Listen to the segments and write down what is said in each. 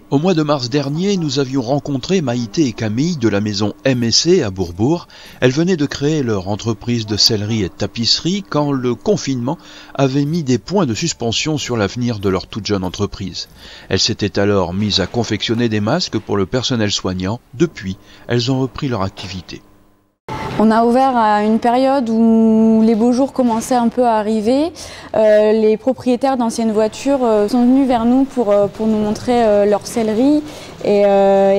Au mois de mars dernier, nous avions rencontré Maïté et Camille de la maison MSC à Bourbourg. Elles venaient de créer leur entreprise de sellerie et de tapisserie quand le confinement avait mis des points de suspension sur l'avenir de leur toute jeune entreprise. Elles s'étaient alors mises à confectionner des masques pour le personnel soignant. Depuis, elles ont repris leur activité. On a ouvert à une période où les beaux jours commençaient un peu à arriver. Les propriétaires d'anciennes voitures sont venus vers nous pour nous montrer leur sellerie. Et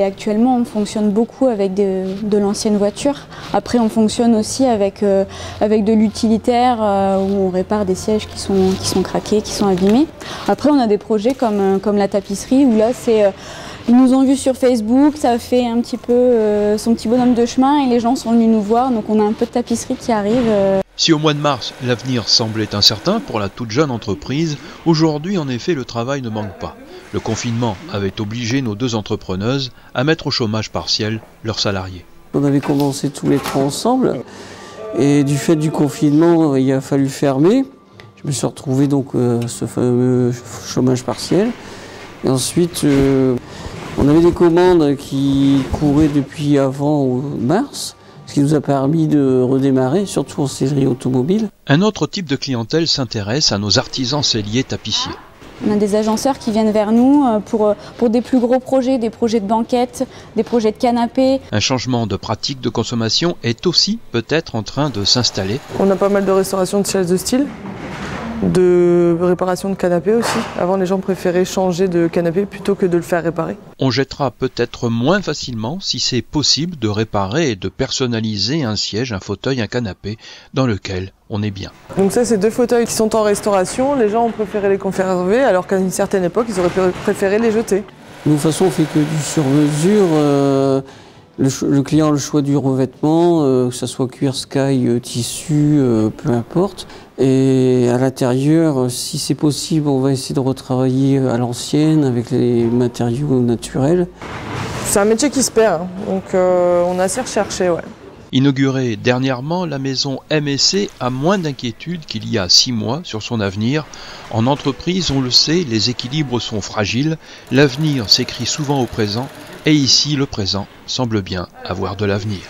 actuellement, on fonctionne beaucoup avec de l'ancienne voiture. Après, on fonctionne aussi avec de l'utilitaire où on répare des sièges qui sont craqués, qui sont abîmés. Après, on a des projets comme la tapisserie où là, c'est... Ils nous ont vus sur Facebook, ça a fait un petit peu son petit bonhomme de chemin et les gens sont venus nous voir, donc on a un peu de tapisserie qui arrive. Si au mois de mars, l'avenir semblait incertain pour la toute jeune entreprise, aujourd'hui en effet le travail ne manque pas. Le confinement avait obligé nos deux entrepreneuses à mettre au chômage partiel leurs salariés. On avait commencé tous les trois ensemble et du fait du confinement, il a fallu fermer. Je me suis retrouvé donc ce fameux chômage partiel. Et ensuite, on avait des commandes qui couraient depuis avant mars, ce qui nous a permis de redémarrer, surtout en sellerie automobile. Un autre type de clientèle s'intéresse à nos artisans selliers tapissiers. On a des agenceurs qui viennent vers nous pour des plus gros projets, des projets de banquettes, des projets de canapés. Un changement de pratique de consommation est aussi peut-être en train de s'installer. On a pas mal de restauration de chaises de style, de réparation de canapés aussi. Avant, les gens préféraient changer de canapé plutôt que de le faire réparer. On jettera peut-être moins facilement si c'est possible de réparer et de personnaliser un siège, un fauteuil, un canapé dans lequel on est bien. Donc ça, c'est deux fauteuils qui sont en restauration. Les gens ont préféré les conserver alors qu'à une certaine époque, ils auraient préféré les jeter. De toute façon, on fait que du sur-mesure. Le client a le choix du revêtement, que ce soit cuir, sky, tissu, peu importe. Et à l'intérieur, si c'est possible, on va essayer de retravailler à l'ancienne avec les matériaux naturels. C'est un métier qui se perd, hein. Donc on a assez recherché, ouais. Inaugurée dernièrement, la maison MSC a moins d'inquiétude qu'il y a 6 mois sur son avenir. En entreprise, on le sait, les équilibres sont fragiles, l'avenir s'écrit souvent au présent, et ici, le présent semble bien avoir de l'avenir.